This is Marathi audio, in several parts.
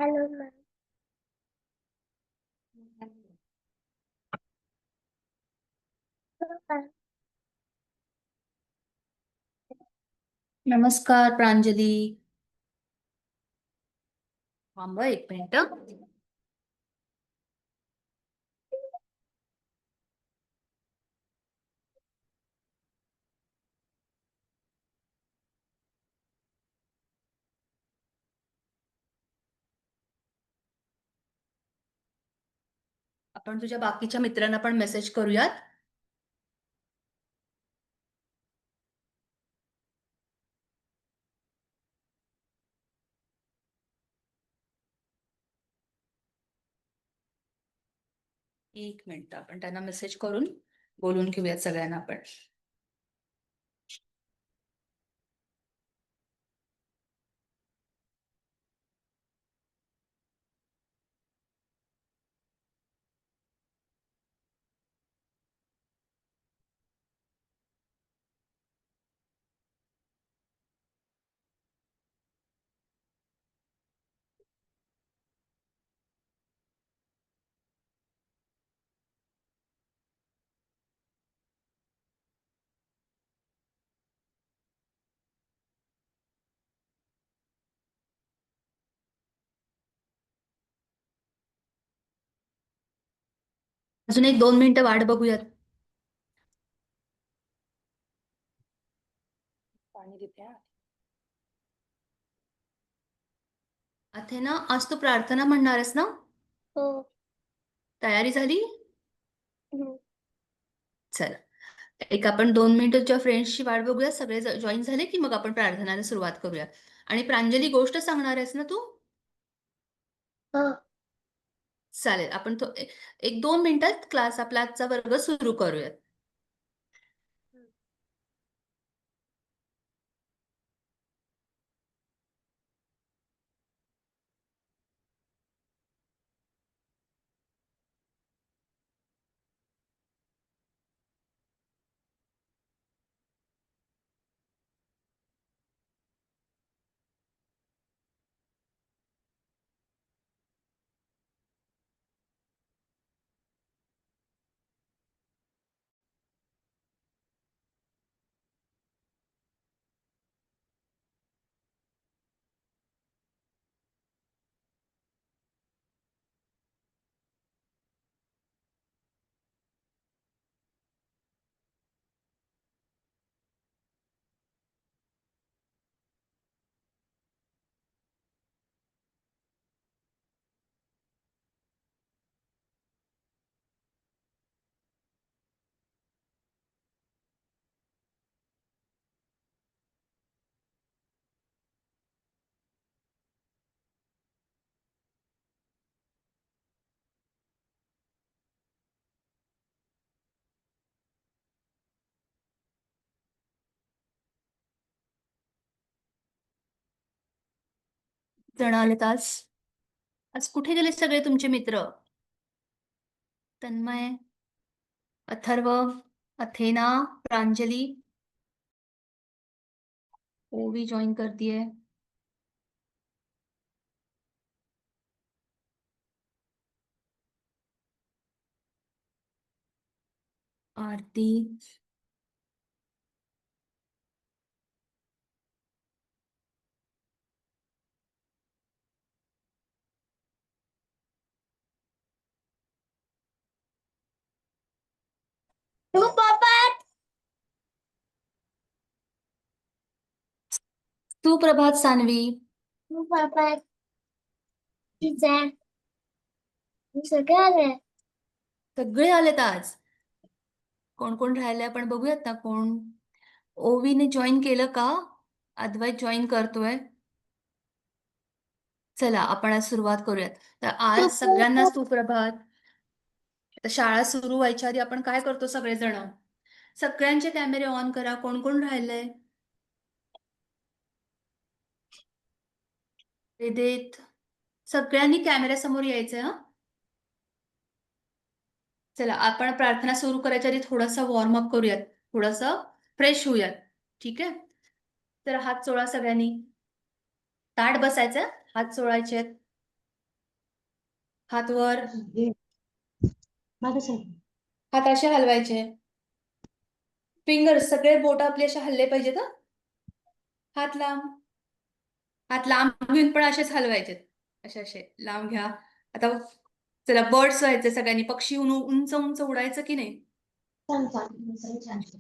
Hello ma'am. नमस्कार प्रांजली. थांबा एक मिनिट. आपण तुझ्या बाकीच्या मित्रांना पण मेसेज करूयात. एक मिनिट, आपण त्यांना मेसेज करून बोलून घेऊयात सगळ्यांना आपण. अजून एक 2 मिनिटं वाट बघूयात. पाणी देते. अथेना, आज तू प्रार्थना म्हणणार आहेस ना? हो. तयारी झाली? हम्म. चला, एक आपण 2 मिनिटाच्या फ्रेंड्सची वाट बघूया. सगळे जॉईन झाले की मग आपण प्रार्थनाला सुरुवात करूया. आणि प्रांजली, गोष्ट सांगणार आहेस ना तू? हो. चालेल, आपण तो 1-2 मिनिटात क्लास आपला आजचा वर्ग सुरू करूयात. जण आलेत आज. आज कुठे गेले सगळे तुमचे मित्र? तन्मय, अथर्व, अथेना, प्रांजली, ओवी जॉइन कर दिए. आरती, तू पापा. सुप्रभात सानवी. तू पापा. सगळे आले. सगळे आलेत आज. कोण कोण राहिले आपण बघूयात ना. कोण? ओवीने जॉईन केलं का? अद्वैत जॉईन करतोय. चला, आपण आज सुरुवात करूयात. तर आज सगळ्यांना सुप्रभात. तर शाळा सुरू व्हायच्या आधी आपण काय करतो सगळेजण? सगळ्यांचे कॅमेरे ऑन करा. कोण कोण राहिलंय? वेदेत, सगळ्यांनी कॅमेऱ्यासमोर यायचंय हा. चला, आपण प्रार्थना सुरू करायच्या आधी थोडासा वॉर्मअप करूयात. थोडंसं फ्रेश होऊयात. ठीक आहे? तर हात चोळा सगळ्यांनी. ताठ बसायचं, हात चोळायचे आहेत. हात वर. माझं हात असे हलवायचे. फिंगर्स सगळे बोट आपले असे हल्ले पाहिजेत हं. हात लांब. हात लांब घेऊन पण असेच हलवायचे. असे असे लांब घ्या. आता चला बर्ड्स व्हायचे सगळ्यांनी. पक्षी उंच उंच उडायचं की नाही?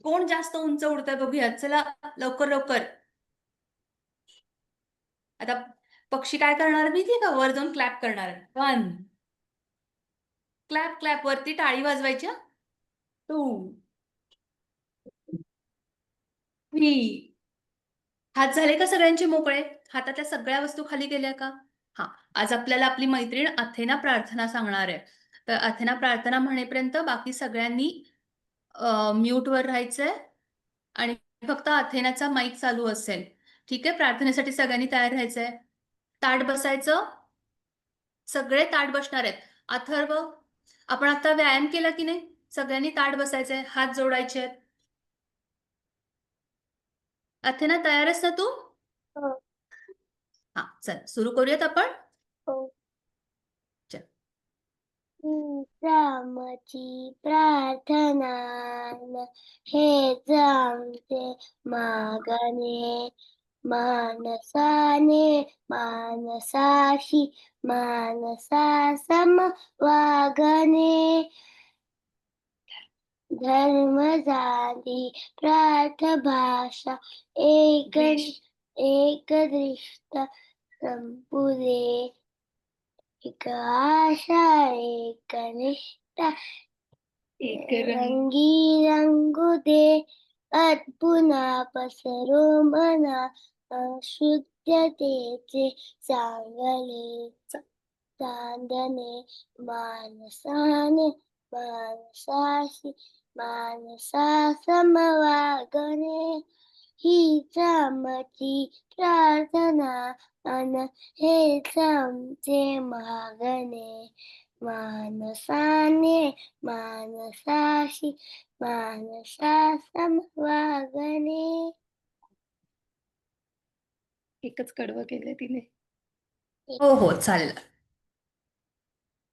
कोण जास्त उंच उडतंय बघूया. चला लवकर लवकर. आता पक्षी काय करणार माहितीये का? वर जाऊन क्लॅप करणार. 1 क्लॅप क्लॅप. वरती टाळी वाजवायची. 2 3 हात झाले का सगळ्यांचे मोकळे? हातातल्या सगळ्या वस्तू खाली गेल्या का? हा. आज आपल्याला आपली मैत्रीण अथेना प्रार्थना सांगणार आहे. तर अथेना प्रार्थना म्हणेपर्यंत बाकी सगळ्यांनी म्यूटवर राहायचंय आणि फक्त अथेनाचा माईक चालू असेल. ठीक आहे. प्रार्थनेसाठी सगळ्यांनी तयार राहायचंय. ताठ बसायचं. सगळे ताठ बसणार आहेत. अथर्व, आपण आता व्यायाम केला की नाही? सगळ्यांनी ताठ बसायचंय. हात जोडायचे आहेत. अथेना तयार आहेस ना तू? हो. हा चल सुरू करूयात आपण. हो. चल. रामाची प्रार्थना न हेच आमचे मागणे, मानसाने मानसाशी मानसा सम वागणे. धर्म जाती प्रार्थ भाषा एक दृष्ट संपुदे. एक आशा एक निष्ठा रंगी रंगू दे. अद्भुना पसरो मना शुद्धतेचे चांगले चांदणे. मानसाने मानसाशी मानसा समवागणे. हीच आमची प्रार्थना अन हेच आमचे मागणे. मानसाने मानसाशी मानसा समवागणे. एकच कडवं केलंय तिने. हो हो चालेल.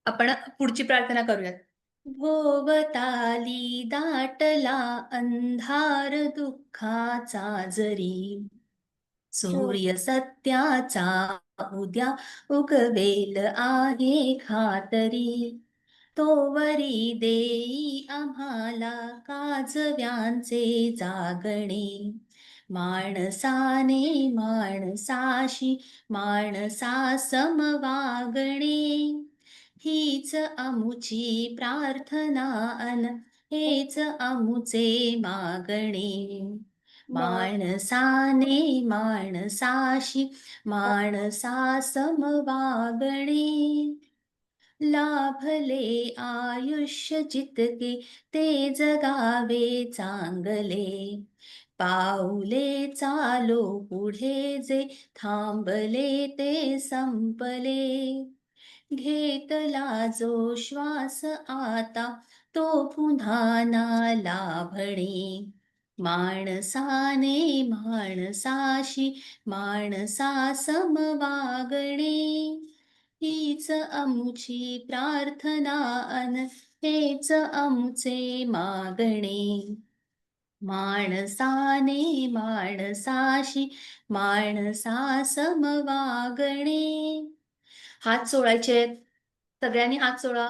आपण पुढची प्रार्थना करूयात. भोवताली दाटला अंधार दुःखाचा जरी. सूर्य सत्याचा उद्या उगवेल आहे खातरी. तोवरी देई आम्हाला काजव्यांचे जागणे. माणसाने माणसाशी माणसा समवागणे. हीच आमुची प्रार्थना अन हेच आमुचे मागणे. माणसाने माणसाशी माणसा समवागणे. लाभले आयुष्य जितके ते जगावे चांगले. पाऊले चालो पुढे जे थांबले ते संपले. घेतला जो श्वास आता तो पुन्हा ना लाभणे. माणसाने माणसाशी माणसा समवागणे. हीच आमुची प्रार्थना अन हेच आमुचे मागणे. माणसाने माणसाशी माणसा समवागणे. हात सोडायचे. सगळ्यांनी हात सोडा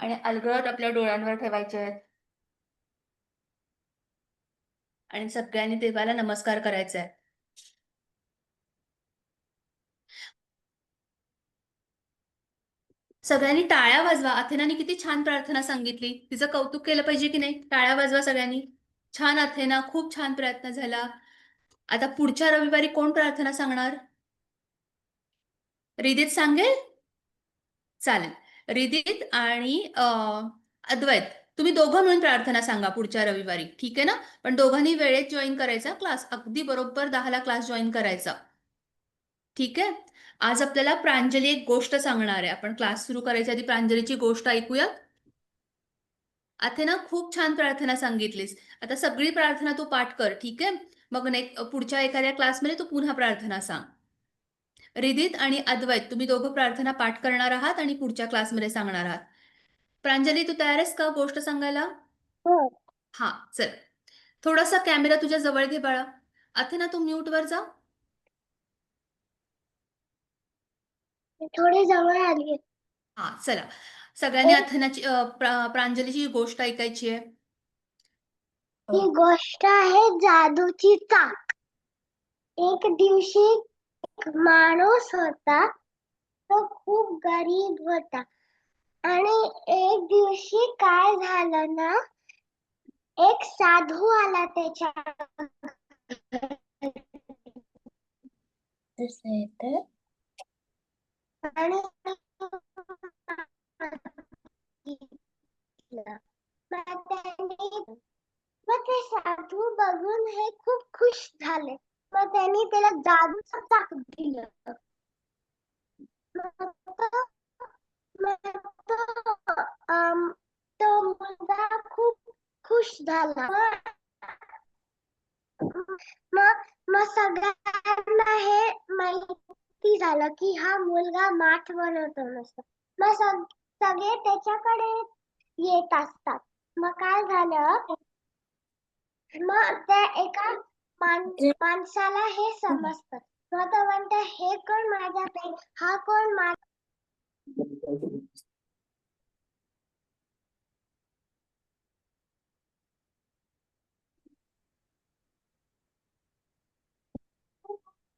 आणि अलगद आपल्या डोळ्यांवर ठेवायचे आहेत. आणि सगळ्यांनी देवाला नमस्कार करायचा आहे. सगळ्यांनी टाळ्या वाजवा. अथेनाने किती छान प्रार्थना सांगितली. तिचं कौतुक केलं पाहिजे की नाही? टाळ्या वाजवा सगळ्यांनी. छान अथेना, खूप छान प्रयत्न झाला. आता पुढच्या रविवारी कोण प्रार्थना सांगणार? रिदित सांगेल? चालेल. रिदित आणि अद्वैत, तुम्ही दोघं मिळून प्रार्थना सांगा पुढच्या रविवारी. ठीक आहे ना? पण दोघांनी वेळेत जॉईन करायचा क्लास. अगदी बरोबर 10ला क्लास जॉईन करायचा. ठीक आहे. आज आपल्याला प्रांजली एक गोष्ट सांगणार आहे. आपण क्लास सुरू करायच्या आधी प्रांजलीची गोष्ट ऐकूया. अथेना, खूप छान प्रार्थना सांगितलीस. आता सगळी प्रार्थना तू पाठ कर. ठीक आहे. मग पुढच्या एखाद्या क्लासमध्ये तू पुन्हा प्रार्थना सांग. रिदित आणि अद्वैत तुम्ही दोघं प्रार्थना पाठ करणार आहात आणि पुढच्या क्लासमध्ये सांगणार आहात. प्रांजली तू तयार आहेस का गोष्ट सांगायला? हो. हा चल. थोडासा कॅमेरा तुझ्या जवळ घे बाळा. अथेना तू म्यूट वर जा. थोडे जवळ आली. हा चला. सगळ्यांनी अथेनाची प्रांजलीची गोष्ट ऐकायची आहे. ही गोष्ट आहे जादूची चाक. एक दिवशी एक माणूस होता. तो खूप गरीब होता आणि एक दिवशी काय झालं ना, एक साधू आला त्याच्या आणि मग ते साधू बघून हे खूप खुश झाले. मग त्यांनी त्याला जादूचं चाक दिलं. तो मुलगा खूप खुश झाला. मग सगळ्यांना हे माहिती झालं की हा मुलगा माठ बनवतो नुसतं. मग सगळे त्याच्याकडे येत असतात. मग काय झालं, मग त्या एका माणसाला हे समजतं. मग तो म्हणतो हे कोण माझ्या हा कोण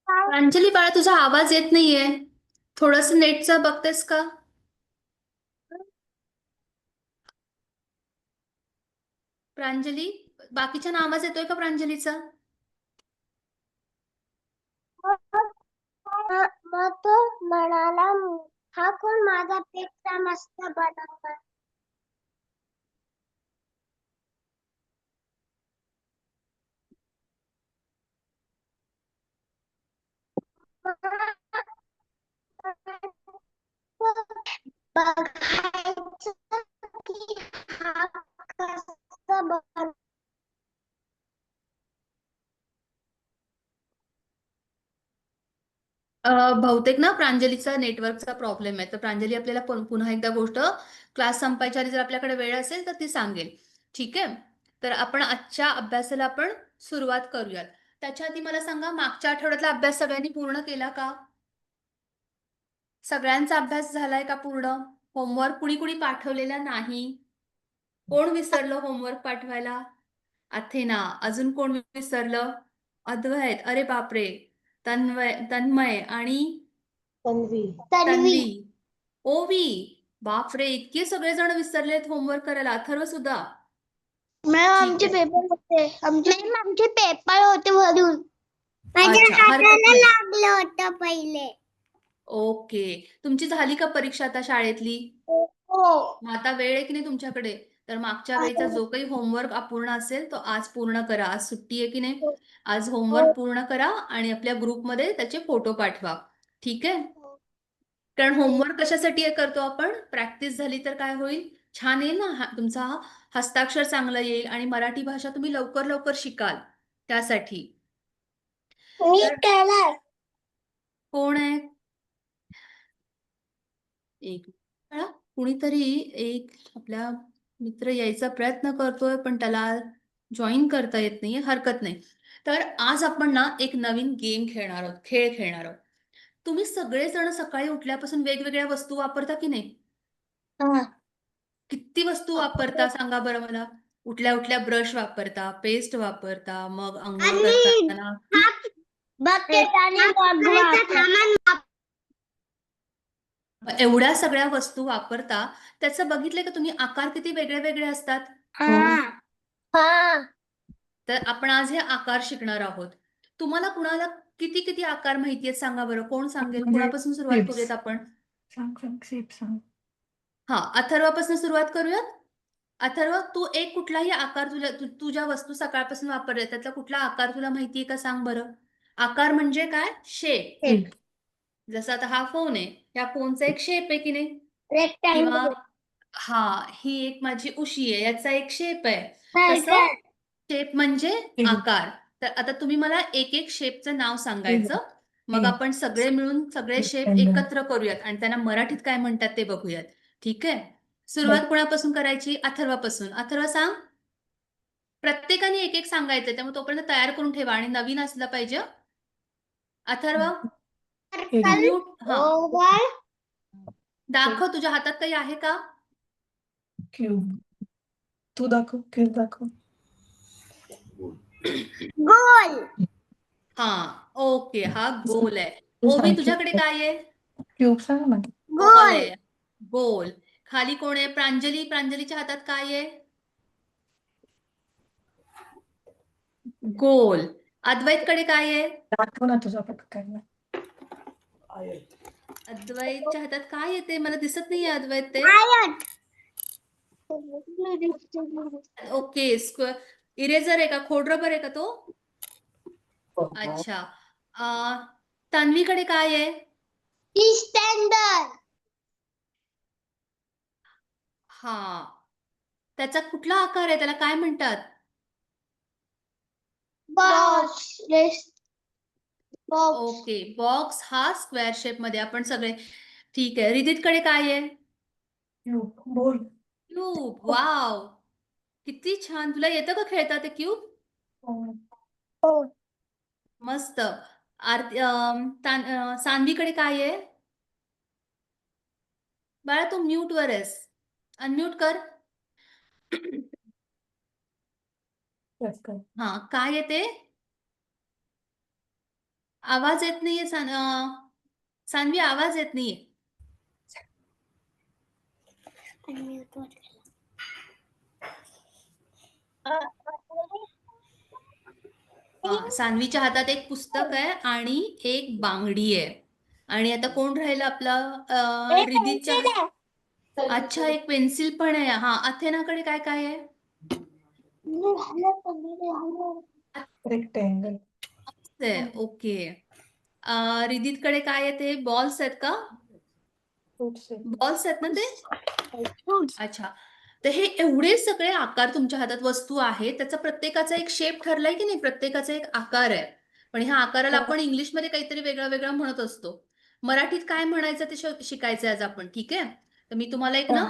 प्रांजली बाळा तुझा आवाज येत नाहीये. थोडस नेटचं बघतेस का? प्रांजली बाकीच्या आवाज येतोय का प्रांजलीचा? मग तो म्हणाला हा कोण माझा पेक्षा मस्त बनवणार. बघायचं की हा कसा बनवतो. बहुतेक ना प्रांजलीचा नेटवर्कचा प्रॉब्लेम आहे. तर प्रांजली आपल्याला पुन्हा एकदा गोष्ट क्लास संपायच्या आधी जर आपल्याकडे वेळ असेल तर ती सांगेल. ठीक आहे. तर आपण आजच्या अभ्यासाला आपण सुरुवात करूयात. त्याच्या आधी मला सांगा मागच्या आठवड्यातला अभ्यास सगळ्यांनी पूर्ण केला का? सगळ्यांचा अभ्यास झालाय का पूर्ण? होमवर्क कुणी कुणी पाठवलेला नाही? कोण विसरलं होमवर्क पाठवायला? अथेना. अजून कोण विसरलं? अद्वैत. अरे बापरे. तन्मय आणि तन्वी. ओवी. बापरे इतके सगळेजण विसरलेत होमवर्क करायला. अथर्व सुद्धा. मॅम ठीक आमचे आहे. पेपर होते. आमचे पेपर होते म्हणून माझ्या अच्छा हरकत हाताला नाही. लागलं होतं पहिले. ओके. तुमची झाली का परीक्षा आता शाळेतली? हो. मग आता वेळ आहे की नाही तुमच्याकडे? तर मागच्या वेळेचा जो काही होमवर्क अपूर्ण असेल तो आज पूर्ण करा. आज सुट्टी आहे की नाही? आज होमवर्क पूर्ण करा आणि आपल्या ग्रुपमध्ये त्याचे फोटो पाठवा. ठीक आहे? कारण होमवर्क कशासाठी करतो आपण? प्रॅक्टिस झाली तर काय होईल? छान येईल ना, तुमचा हस्ताक्षर चांगलं येईल आणि मराठी भाषा तुम्ही लवकर लवकर शिकाल त्यासाठी. मी केलाय. कोण आहे? एक कुणीतरी एक आपला मित्र यायचा प्रयत्न करतोय पण त्याला जॉईन करता येत नाहीये. हरकत नाही. तर आज आपण ना एक नवीन गेम खेळणार आहोत, खेळ खेळणार आहोत. तुम्ही सगळेजण सकाळी उठल्यापासून वेगवेगळ्या वस्तू वापरता की नाही? किती वस्तू वापरता सांगा बरं मला? उठल्या उठल्या ब्रश वापरता, पेस्ट वापरता, मग अंघोळ करताना बकेट आणि मग एवढ्या सगळ्या वस्तू वापरता. त्याचं बघितलंय का तुम्ही आकार किती वेगळे वेगळे असतात? तर आपण आज हे आकार शिकणार आहोत. तुम्हाला कुणाला किती किती आकार माहिती आहेत सांगा बरं? कोण सांगेल? कुणापासून सुरुवात करूयात आपण? हा अथर्वापासून सुरुवात करूयात. अथर्व तू एक कुठलाही आकार तुझ्या वस्तू सकाळपासून वापरल्या त्यातला कुठला आकार तुला माहितीये का सांग बरं? आकार म्हणजे काय? शेप. जसं आता हा फोन आहे. या फोनचा एक शेप आहे की नाही? किंवा हा ही एक माझी उशी आहे. याचा एक शेप आहे. तसं शेप म्हणजे आकार. तर आता तुम्ही मला एक एक शेपचं नाव सांगायचं मग हम्म. आपण सगळे मिळून सगळे शेप Rectangle. एकत्र करूयात आणि त्यांना मराठीत काय म्हणतात ते बघूयात. ठीक आहे. सुरुवात कोणापासून करायची? अथर्वापासून. अथर्व सांग. प्रत्येकाने एक एक सांगायचं, त्यामुळे तोपर्यंत तयार करून ठेवा आणि नवीन असलं पाहिजे. अथर्व Circle. म्यूट. हा, ओव्हल, दाखव तुझ्या हातात काही आहे का? Cube. तू दाखव, cube दाखव. गोल, हा, ओके, हा गोल आहे. तू ओवी सांग, तुझ्याकडे cube. काय आहे? Cube सांग ना. गोल गोल, आहे. गोल. खाली कोण आहे? प्रांजली. प्रांजलीच्या हातात काय आहे? गोल. अद्वैतकडे काय आहे? दाखव ना तुझा पटकन. अद्वैतच्या हातात काय येते? मला दिसत नाहीये अद्वैत ते. आयत, ओके, इरेजर आहे का? खोडरबर आहे का तो? अच्छा. तन्वीकडे काय आहे? स्टँडर्ड, हा, त्याचा कुठला आकार आहे? त्याला काय म्हणतात? Box, box, okay, box. हा स्क्वेअर शेप मध्ये आपण सगळे. ठीक आहे. रिदितकडे काय आहे? Cube. बोल. क्यूब. वाव, किती छान. तुला येतं का खेळता ते क्यूब? मस्त. आरती सान्वीकडे काय आहे? बाळा तू म्यूट वर आहेस. अनम्यूट कर. Circle. हा, काय येते? आवाज येत नाहीये सान्वी, आवाज येत नाहीये. सान्वीच्या हातात एक पुस्तक आहे आणि एक बांगडी आहे. आणि आता कोण राहिलं आपला? रिदितच्या. अच्छा, एक पेन्सिल पण आहे. हा, अथेनाकडे काय काय आहे? Rectangle. ओके. रिदितकडे काय आहे? ते बॉल्स आहेत का? Fruits आहे. बॉल्स आहेत ना ते? अच्छा. तर हे एवढे सगळे आकार तुमच्या हातात वस्तू आहेत, त्याचा प्रत्येकाचा एक शेप ठरलाय की नाही? प्रत्येकाचा एक आकार आहे. पण ह्या आकाराला आपण इंग्लिशमध्ये काहीतरी वेगळं वेगळं म्हणत असतो. मराठीत काय म्हणायचं ते शिकायचंय आज आपण. ठीक आहे. तर मी तुम्हाला एक ना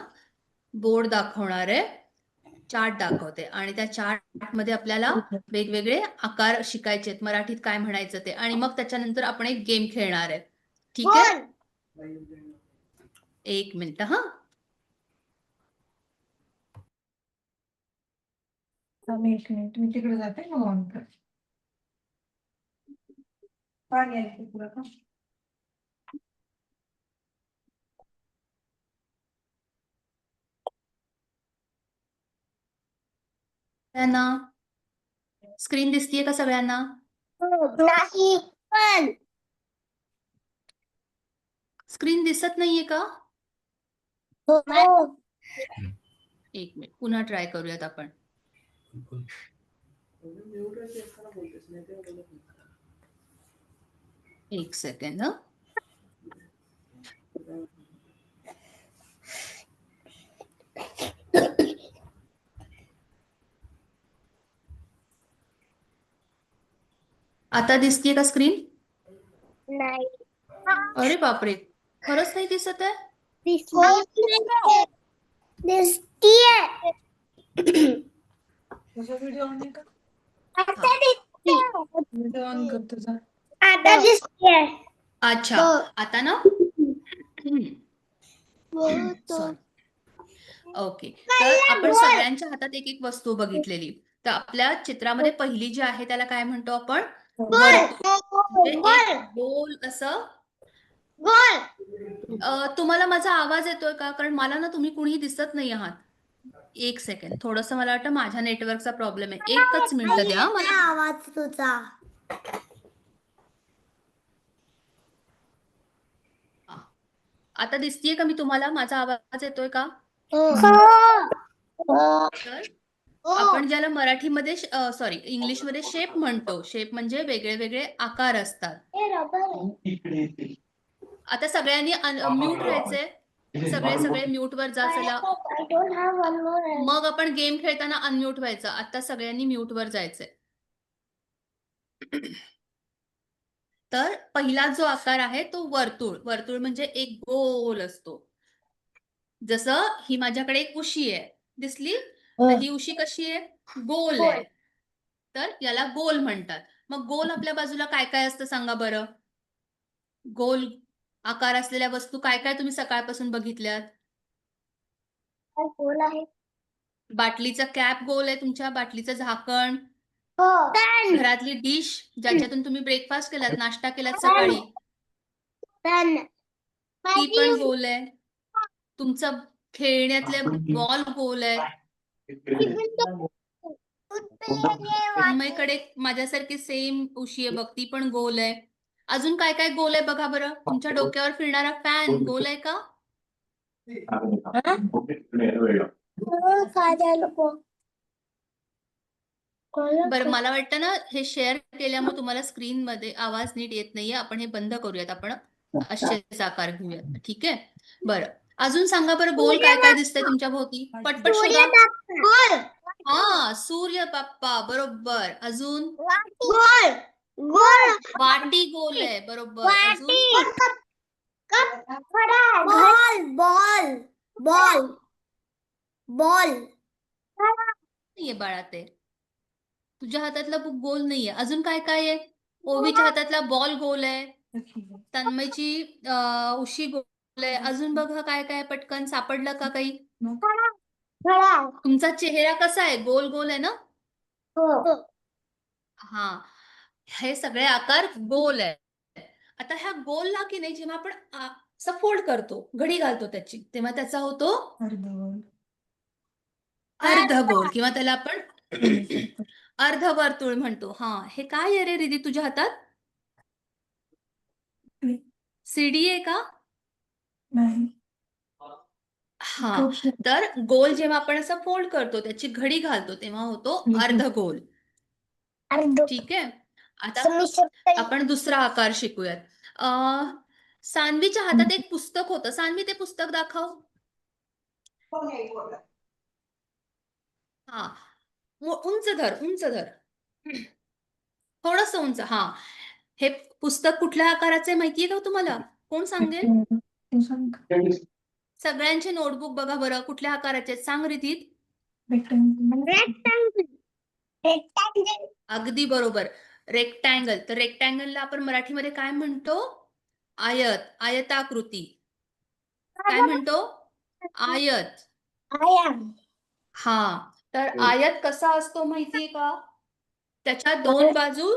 बोर्ड दाखवणार आहे. चार्ट दाखवते आणि त्या चार्ट मध्ये आपल्याला वेगवेगळे आकार शिकायचे आहेत. मराठीत काय म्हणायचं ते. आणि मग त्याच्यानंतर आपण एक गेम खेळणार आहे. ठीक आहे. एक मिनिट. हा, थांब एक मिनिट, मी तिकडे जाते ना ऑन कर. पाणी आहे तुला का? त्यांना स्क्रीन दिसतीये का सगळ्यांना? नाही पण स्क्रीन दिसत नाहीये का? एक मिनिट, पुन्हा ट्राय करूयात आपण. एक सेकंड. आता दिसतीये का स्क्रीन? नाही अरे बापरे, खरंच नाही दिसत आहे? दिसतीये. तुझा व्हिडिओ ऑन आहे का? आता दिसतीये. व्हिडिओ ऑन कर तुझा. आता दिसतीये. अच्छा, आता ना. सॉरी. ओके, तर आपण सगळ्यांच्या हातात एक एक वस्तू बघितलेली. तर आपल्या चित्रामध्ये पहिली जी आहे त्याला काय म्हणतो आपण? वर्तुळ. म्हणजे एक गोल असं. तुम्हाला माझा आवाज येतोय का? कारण मला ना तुम्ही कुणीही दिसत नाही आहात. एक सेकंड, थोडस मला वाटतं माझ्या नेटवर्कचा प्रॉब्लेम आहे. एकच मिनिट द्या मला. आवाज तुझा. आता दिसतीये का मी तुम्हाला? माझा आवाज येतोय का? तर आपण ज्याला मराठीमध्ये सॉरी इंग्लिशमध्ये शेप म्हणतो. शेप म्हणजे वेगळे वेगळे आकार असतात. आता सगळ्यांनी म्यूट राहायचंय. सगळे म्यूट वर जा. चला, मग आपण गेम खेळताना अनम्यूट व्हायचं. आता सगळ्यांनी म्यूट वर जायचंय. तर पहिला जो आकार आहे तो वर्तुळ. वर्तुळ म्हणजे एक गोल असतो. जसं ही माझ्याकडे एक उशी आहे, दिसली? तर ही उशी कशी आहे? गोल आहे. तर याला गोल म्हणतात. मग गोल आपल्या बाजूला काय काय असतं सांगा बरं? गोल आकार असलेल्या वस्तू काय काय तुम्ही सकाळपासून बघितल्यात? गोल आहे. बाटलीचा कॅप गोल आहे, तुमच्या बाटलीचं झाकण, हो. घरातली डिश ज्याच्यातून तुम्ही ब्रेकफास्ट केलात, नाश्ता केलात सकाळी, ती पण गोल आहे. तुमचं खेळण्यातले बॉल गोल आहे. तन्मयकडे माझ्यासारखी सेम उशी आहे बघ, ती पण गोल आहे. अजून काय काय गोल आहे बघा बरं? तुमच्या डोक्यावर फिरणारा फॅन गोल आहे का? बरं, मला वाटतं ना हे शेअर केल्यामुळे तुम्हाला स्क्रीन मध्ये आवाज नीट येत नाहीये. आपण हे बंद करूयात. आपण असेच आकार घेऊयात. ठीक आहे? बरं, अजून सांगा बरं, गोल काय काय दिसतंय तुमच्या भोवती? पटपट शोधा. गोल. हा, सूर्य बाप्पा, बरोबर. अजून गोल. गोल. वाटी गोल आहे, बरोबर. अजून बॉल. बॉल. बॉल. बॉल. नाहीये बाळा ते. तुझ्या हातातला बुक गोल नाहीये. अजून काय काय आहे? ओवीच्या हातातला बॉल गोल आहे. तन्मयची उशी गोल आहे. अजून बघा काय काय, पटकन सापडलं का काही? तुमचा चेहरा कसा आहे? गोल गोल आहे ना? हा, हे सगळे आकार गोल आहे. आता ह्या गोलला की नाही, जेव्हा आपण असं फोल्ड करतो, घडी घालतो त्याची, तेव्हा त्याचा होतो अर्धगोल, किंवा त्याला आपण अर्धवर्तुळ म्हणतो. हा, हे काय आहे रे रिदी तुझ्या हातात? सीडी आहे का? नाही. हा, तर गोल जेव्हा आपण असं फोल्ड करतो, त्याची घडी घालतो, तेव्हा होतो अर्धगोल. ठीक आहे? आता आपण दुसरा आकार शिकूयात. सान्वीच्या हातात एक पुस्तक होतं. सान्वी, ते पुस्तक दाखव. हा, उंच धर, उंच धर, थोडस उंच. हा, हे पुस्तक कुठल्या आकाराचे माहितीये का तुम्हाला? कोण सांगेल? सगळ्यांचे नोटबुक बघा बरं, कुठल्या आकाराचे आहेत? सांग रितीत. अगदी बरोबर, रेक्टँगल. तर रेक्टँगलला आपण मराठीमध्ये काय म्हणतो? आयत, आयताकृती. काय म्हणतो? आयत. हा, तर आयत कसा असतो माहितीये का? त्याच्या दोन बाजू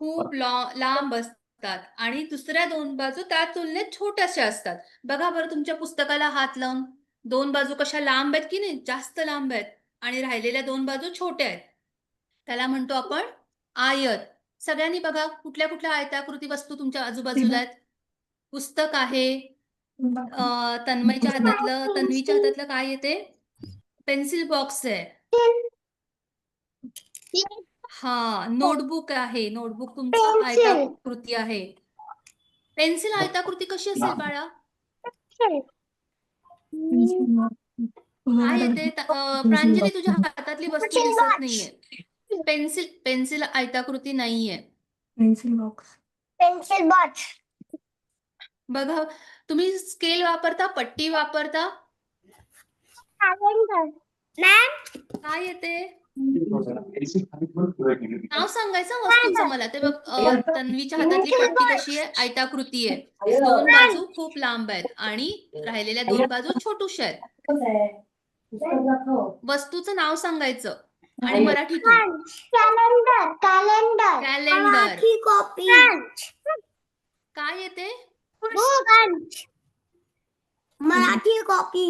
खूप लांब असतात आणि दुसऱ्या दोन बाजू त्या तुलनेत छोट्याशा असतात. बघा बरं तुमच्या पुस्तकाला हात लावून, दोन बाजू कशा लांब आहेत की नाही? जास्त लांब आहेत, आणि राहिलेल्या दोन बाजू छोट्या आहेत. त्याला म्हणतो आपण आयत. सगळ्यांनी बघा, कुठल्या कुठल्या आयताकृती वस्तू तुमच्या आजूबाजूला आहेत? पुस्तक आहे, तन्मयच्या हातातलं काय येते? पेन्सिल बॉक्स आहे. हा, नोटबुक आहे. नोटबुक तुमचं आयताकृती आहे. पेन्सिल आयताकृती कशी असेल बाळा? काय येते? प्रांजली, तुझ्या हातातली वस्तू दिसत नाहीये. पेन्सिल आयताकृती नाहीये. Pencil box. बघा, तुम्ही स्केल वापरता, पट्टी वापरता? काय येते? नाव सांगायचं वस्तूचं मला. ते बघ, तन्वीच्या हातातली पट्टी कशी आहे? आयताकृती आहे. दोन बाजू खूप लांब आहेत आणि राहिलेल्या दोन बाजू छोटूशा आहेत. वस्तूचं नाव सांगायचं आणि मराठीतून. कॅलेंडर. काय येते? मराठी कॉपी.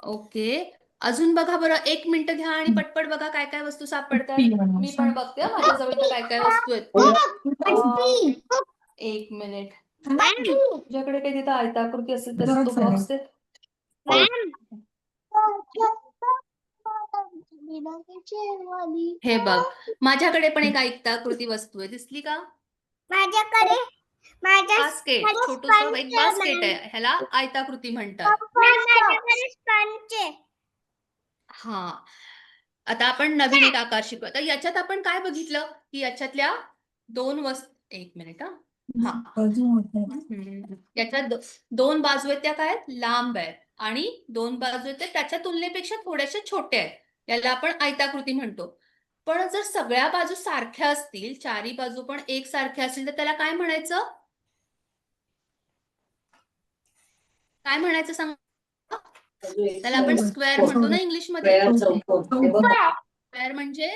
ओके, अजून बघा बरं, 1 मिनिट घ्या आणि पटपट बघा काय काय वस्तू सापडतात. मी पण बघते माझ्याजवळ तर काय काय वस्तू आहेत. 1 मिनिट. तुझ्याकडे काही तिथं आयताकृती असेल तर तो बॉक्स दे. हे बघ, माझ्याकडे पण एक आयताकृती वस्तू आहे, दिसली का? माझ्याकडे बास्केट, छोटूस एक बास्केट आहे, ह्याला आयताकृती म्हणतात. हा, आता आपण नवीन एक आकार शिकू. तर याच्यात आपण काय बघितलं की याच्यातल्या दोन वस्तू, 1 मिनिट हा, हा. बाजू मोठ्या आहेत. याच्या दोन बाजू आहेत त्या काय आहेत? लांब आहेत आणि दोन बाजू आहेत त्या त्याच्या तुलनेपेक्षा थोड्याशा छोट्या आहेत. याला आपण आयताकृती म्हणतो. पण जर सगळ्या बाजू सारख्या असतील, चारी बाजू पण एकसारख्या असतील, तर त्याला काय म्हणायचं? काय म्हणायचं सांग? त्याला आपण स्क्वेअर म्हणतो ना इंग्लिशमध्ये. स्क्वेअर म्हणजे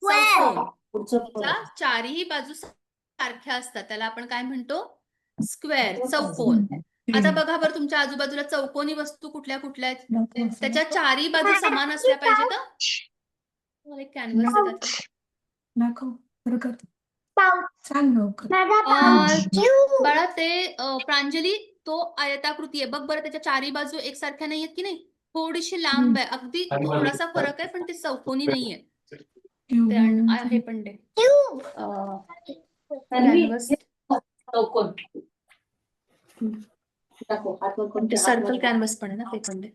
चौकोन. ज्या चारही बाजू सारख्या असतात त्याला आपण काय म्हणतो? स्क्वेअर, चौकोन. आता बघा बरं तुमच्या आजूबाजूला चौकोनी वस्तू कुठल्या कुठल्या आहेत? त्याच्या चारही बाजू समान असल्या पाहिजेत. मला एक कॅनव्हास देतात. दाखव बरं कर. पाऊच. सांग लवकर. बाळा ते प्रांजली तो आयताकृती आहे बघ बरं, त्याच्या चारही बाजू एकसारख्या नाहीयेत की नाही, थोडीशी लांब आहे, अगदी थोडासा फरक आहे, पण ते चौकोनी नाहीये. ते आहे पण ते कॅनव्हास सर्कल कॅनव्हास पण आहे ना, ते पण दे.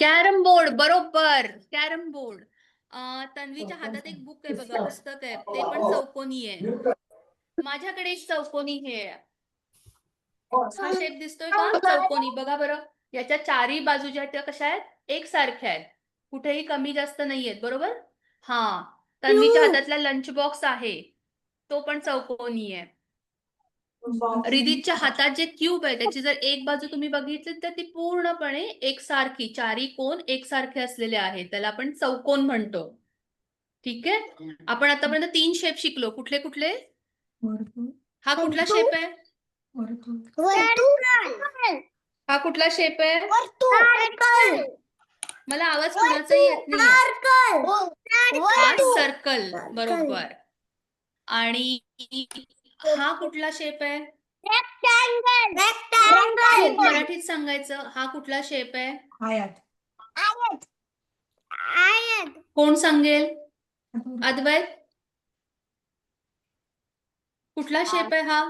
कॅरम बोर्ड, बरोबर, कॅरम बोर्ड. तन्वीच्या हातात एक बुक आहे बघा, पुस्तक आहे, ते पण चौकोनी आहे. माझ्याकडे एक चौकोनी हे आहे. हा शेप दिसतोय का? चौकोनी. बघा बरं, याच्या चारही बाजू ज्या आहेत त्या कशा आहेत? एकसारख्या आहेत, कुठेही कमी जास्त नाहीयेत, बरोबर. हा, तन्वीच्या हातातला लंच बॉक्स आहे तो पण चौकोनी आहे. रिदितच्या हातात जे क्यूब आहे त्याची जर एक बाजू तुम्ही बघितली तर ती पूर्णपणे एकसारखी, चारी कोण एकसारखे असलेले आहेत, त्याला आपण चौकोन म्हणतो. ठीक आहे. आपण आतापर्यंत 3 शेप शिकलो. कुठले कुठले? हा कुठला शेप आहे? हा कुठला शेप आहे? मला आवाज कुणाचाही येत नाही. हा सर्कल, बरोबर. आणि हा कुठला शेप आहे? मराठीत सांगायचं. हा कुठला शेप आहे? कोण सांगेल? अद्वैत, कुठला शेप आहे हा?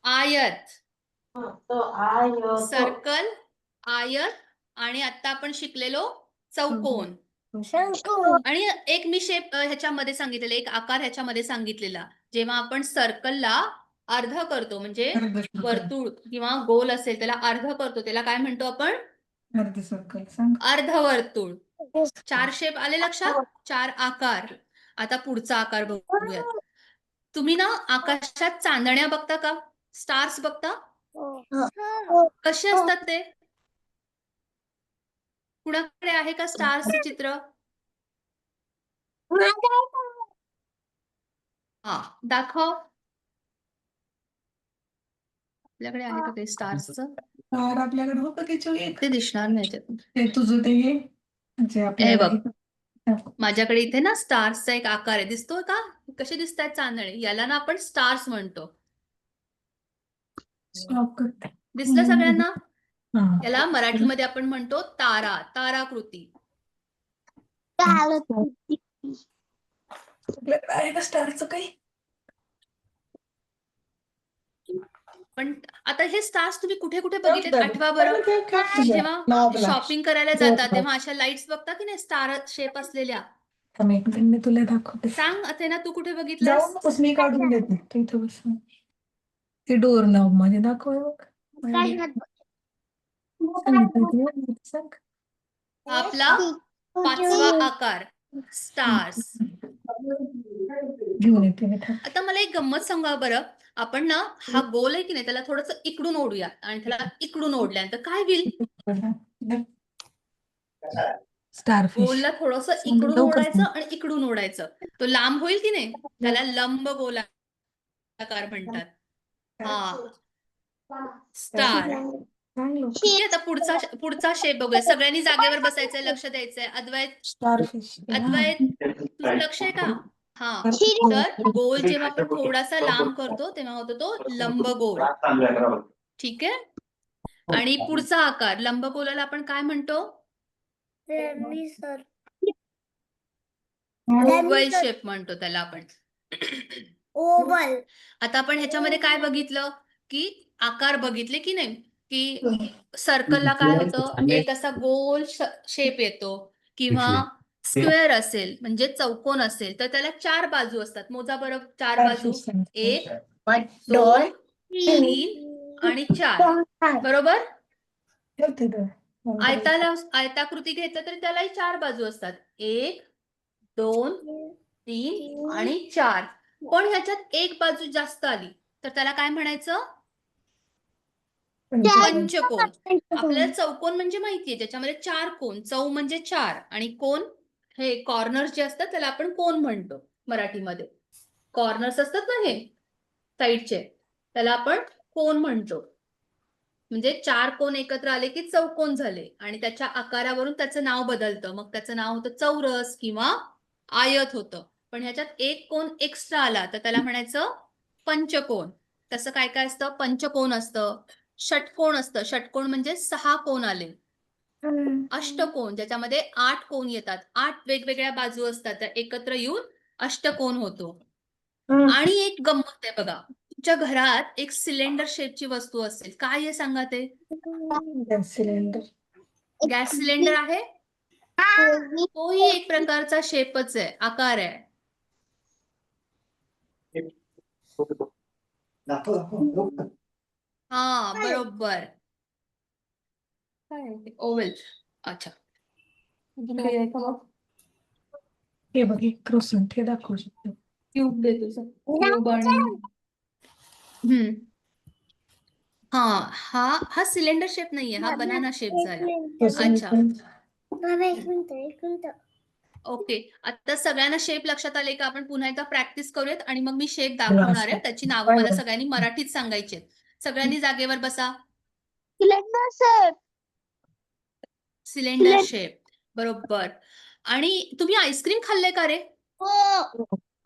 आयत, सर्कल, आयत आणि आता आपण शिकलेलो चौकोन. आणि एक मी शेप ह्याच्यामध्ये सांगितलेला, एक आकार ह्याच्यामध्ये सांगितलेला, जेव्हा आपण सर्कलला अर्ध करतो, म्हणजे वर्तुळ किंवा गोल असेल त्याला अर्ध करतो, त्याला काय म्हणतो आपण? अर्ध सर्कल. सांग. अर्धवर्तुळ. 4 शेप आले लक्षात? 4 आकार. आता पुढचा आकार बघूयात. तुम्ही ना आकाशात चांदण्या बघता का? स्टार्स बघता? कसे असतात ते? कुणाकडे आहे का स्टार्सचं चित्र? हा, दाखव. आपल्याकडे आहे का काही स्टार्सचं? स्टार आपल्याकडे होतं त्याच्यावर एक. ते दिसणार नाही याच्यात. ते तुझं ते हे जे आपल्याला बघ. माझ्याकडे इथे ना स्टार्सचा एक आकार आहे, दिसतोय का? कसे दिसतात चांदणे? याला ना आपण स्टार्स म्हणतो. स्टॉप करते. दिसलं सगळ्यांना? याला मराठीमध्ये आपण म्हणतो तारा, ताराकृती. आपल्याकडे आहे का स्टारचं काही? पण आता हे स्टार्स तुम्ही कुठे कुठे बघितले आठवा बरं. जेव्हा शॉपिंग करायला जाता तेव्हा अशा लाईट्स बघता की नाही, स्टार शेप असलेल्या. मी तुला दाखवते. सांग अथेना, तू कुठे बघितलं? मी काढून देते. तू इथं बस. ते डोर नॉब मध्ये दाखव. सांग. आपला 5वा आकार स्टार्स. घेऊन येते मी. आता मला एक गंमत सांगा बरं, आपण ना हा गोल आहे की नाही त्याला थोडस इकडून ओढूया, आणि त्याला इकडून ओढल्यानंतर काय होईल? स्टारफिश. गोलला थोडस इकडून ओढायचं आणि इकडून ओढायचं, तो लांब होईल की नाही, त्याला लंब गोलाकार म्हणतात. हा, स्टार. ठीक आहे. आता पुढचा शेप बघूया. सगळ्यांनी जागेवर बसायचंय, लक्ष द्यायचंय. अद्वैत, स्टारफिश. अद्वैत तुझं लक्ष आहे का? हा, तर गोल जेव्हा आपण थोडासा लांब करतो तेव्हा होतो तो लंबगोल. ठीक आहे. आणि पुढचा आकार लंबगोलाला आपण काय म्हणतो? ओव्हल शेप म्हणतो त्याला आपण. ओव्हल. आता आपण ह्याच्यामध्ये काय बघितलं की आकार बघितले की नाही, की सर्कलला काय होतं, एक असा गोल शेप येतो, किंवा स्क्वेअर असेल म्हणजे चौकोन असेल तर त्याला 4 बाजू असतात. मोजा बरं 4 बाजू. 1, 2, 3 आणि 4. बरोबर? आयताकृती घेतलं तरी त्यालाही 4 बाजू असतात. 1, 2, 3 आणि 4. पण ह्याच्यात एक बाजू जास्त आली तर त्याला काय म्हणायचं? पंचकोन. आपल्याला चौकोन म्हणजे माहितीये ज्याच्यामध्ये 4 कोन. चौ म्हणजे 4 आणि कोन हे कॉर्नर्स जे असतात त्याला आपण कोन म्हणतो मराठीमध्ये. कॉर्नर्स असतात ना हे साईडचे त्याला आपण कोन म्हणतो. म्हणजे 4 कोन एकत्र आले की चौकोन झाले आणि त्याच्या आकारावरून त्याचं नाव बदलतं. मग त्याचं नाव होतं चौरस किंवा आयत होतं. पण ह्याच्यात एक कोन एक्स्ट्रा आला तर त्याला म्हणायचं पंचकोन. तसं काय काय असतं? पंचकोन असतं, षटकोन असतं. षटकोन म्हणजे 6 कोन आले. अष्टकोन ज्याच्यामध्ये 8 कोन येतात. 8 वेगवेगळ्या बाजू असतात त्या एकत्र येऊन अष्टकोन होतो. आणि एक गंमत आहे बघा. तुमच्या घरात एक सिलेंडर शेपची वस्तू असेल. काय आहे सांगा ते? सिलेंडर. गॅस सिलेंडर आहे. तोही एक प्रकारचा शेपच आहे, आकार आहे. हा बरोबर. काय ओव्हल. अच्छा. हे बघ एक क्रोसंट हे दाखवू शकतो. क्यूब दे तुझं. क्यूब आणि हा हा हा सिलेंडर शेप नाहीये, हा बनाना शेप झाला. अच्छा. ओके. आता सगळ्यांना शेप लक्षात आले का? आपण पुन्हा एकदा प्रॅक्टिस करूयात आणि मग मी शेप दाखवणार आहे. त्याची नावं मला सगळ्यांनी मराठीत सांगायची आहेत. सगळ्यांनी जागेवर बसा. Cylinder shape. Cylinder shape. बरोबर. आणि तुम्ही आईस्क्रीम खाल्लंय का रे?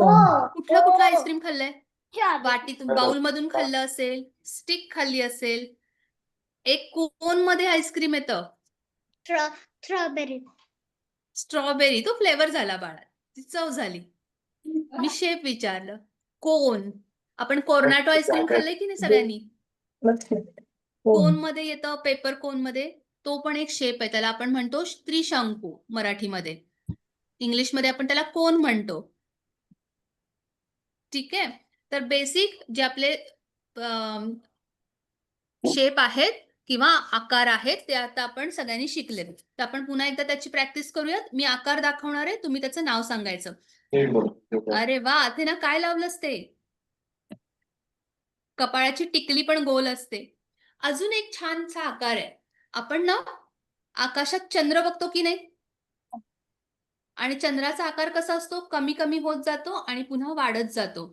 कुठलं आईस्क्रीम खाल्लंय? वाटीतून बाउल मधून खाल्लं असेल, स्टिक खाल्ली असेल. एक कोन मध्ये आईस्क्रीम येतं. स्ट्रॉबेरी. स्ट्रॉबेरी तो फ्लेवर झाला बाळा. ती चव झाली. मी शेप विचारलं. कोन. आपण कोर्नॅटो आईस्क्रीम खाल्लंय की नाही सगळ्यांनी? कोन मध्ये येतं, पेपर कोन मध्ये. तो पण एक शेप आहे. त्याला आपण म्हणतो त्रिशंकू मराठीमध्ये. इंग्लिशमध्ये आपण त्याला कोन म्हणतो. ठीक आहे. तर बेसिक जे आपले शेप आहेत किंवा आकार आहेत ते आता आपण सगळ्यांनी शिकले. तर आपण पुन्हा एकदा त्याची प्रॅक्टिस करूयात. मी आकार दाखवणार आहे, तुम्ही त्याचं नाव सांगायचं. अरे वा, अथेना काय लावलंस ते? कपाळाची टिकली पण गोल असते. अजून एक छानसा आकार आहे. आपण ना आकाशात चंद्र बघतो की नाही? आणि चंद्राचा आकार कसा असतो? कमी कमी होत जातो आणि पुन्हा वाढत जातो.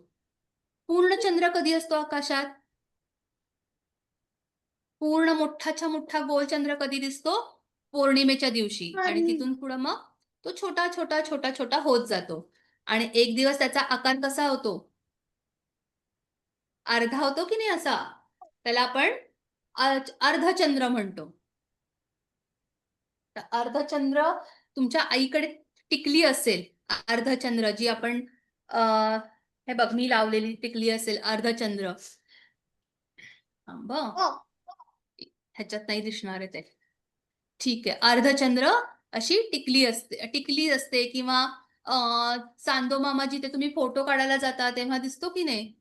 पूर्ण चंद्र कधी असतो आकाशात? पूर्ण मोठाच्या मोठा गोल चंद्र कधी दिसतो? पौर्णिमेच्या दिवशी. आणि तिथून पुढे मग तो छोटा छोटा छोटा छोटा होत जातो. आणि एक दिवस त्याचा आकार कसा होतो? अर्धा होतो की नाही असा? त्याला आपण अर्धचंद्र म्हणतो. अर्धचंद्र तुमच्या आईकडे टिकली असेल, अर्धचंद्र जी आपण हे बघ मी लावलेली टिकली असेल अर्धचंद्र. ह्याच्यात नाही दिसणार आहे ते. ठीक आहे. अर्धचंद्र अशी टिकली असते किंवा चांदो मामा जिथे तुम्ही फोटो काढायला जाता तेव्हा दिसतो की नाही?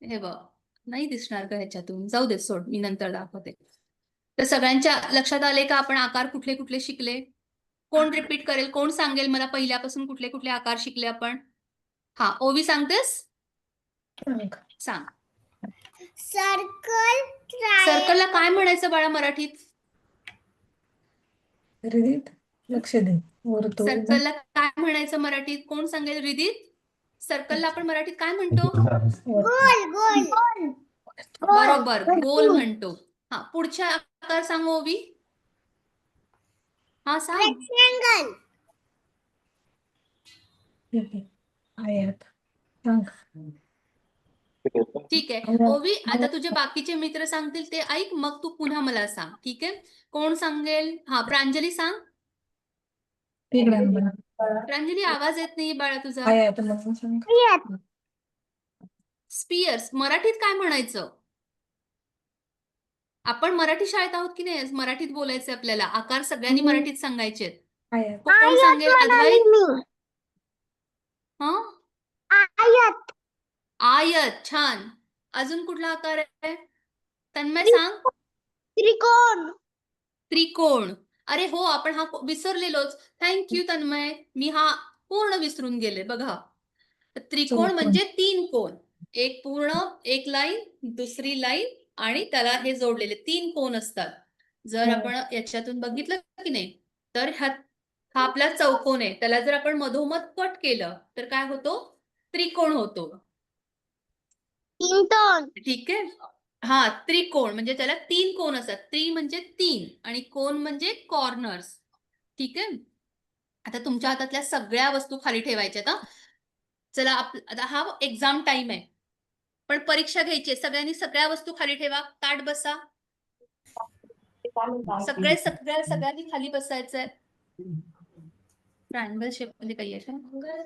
हे बघ नाही दिसणार का ह्याच्यातून? जाऊ दे सोड, मी नंतर दाखवते. तर सगळ्यांच्या लक्षात आले का आपण आकार कुठले कुठले शिकले? कोण रिपीट करेल? कोण सांगेल मला पहिल्यापासून कुठले कुठले आकार शिकले आपण? हा, ओवी सांगतेस? सांग. सर्कल. सर्कलला काय म्हणायचं बाळा मराठीत? रिदित लक्ष दे. सर्कलला काय म्हणायचं मराठीत? कोण सांगेल? रिदित, सर्कलला आपण मराठीत काय म्हणतो? गोल गोल. बरोबर, गोल म्हणतो. हा, पुढच्या आकार सांग ओवी. हा सांग. रेक्टँगल. आयत सांग. ठीक आहे ओवी, आता तुझे बाकीचे मित्र सांगतील ते ऐक, मग तू पुन्हा मला सांग. ठीक आहे. कोण सांगेल? हा, प्रांजली सांग. प्रांजली आवाज येत नाही बाळा तुझा. स्पियर्स मराठीत काय म्हणायचं? आपण मराठी शाळेत आहोत की नाही? मराठीत बोलायचं आपल्याला. आकार सगळ्यांनी मराठीत सांगायचे. आयत. कोण सांगेल? म्हणाली अद्वैत? मी. हा, आयत. आयत. छान. अजून कुठला आकार आहे? तन्मय सांग. त्रिकोण. त्रिकोण. अरे हो, आपण हा विसरलेलोच. थँक्यू तन्मय, मी हा पूर्ण विसरून गेले. बघा, त्रिकोण चौकोन. म्हणजे 3 कोण. एक पूर्ण, एक लाईन, दुसरी लाईन आणि त्याला हे जोडलेले 3 कोण असतात. जर हो. आपण याच्यातून बघितलं की नाही, तर हा आपला चौकोन आहे. त्याला जर आपण मधोमध कट केलं तर काय होतो? त्रिकोण होतो. तीन. ठीक आहे. हा, त्रिकोण म्हणजे त्याला 3 कोण असतात. त्रि म्हणजे 3 आणि कोण म्हणजे कॉर्नर्स. ठीक आहे. आता तुमच्या हातातल्या सगळ्या वस्तू खाली ठेवायच्यात हा. चला, आता हा एक्झाम टाइम आहे, पण परीक्षा घ्यायची आहे. सगळ्यांनी सगळ्या वस्तू खाली ठेवा. ताट बसा. सगळ्यांनी खाली बसायचंय. ट्रायंगल शेप मध्ये काही आहे का?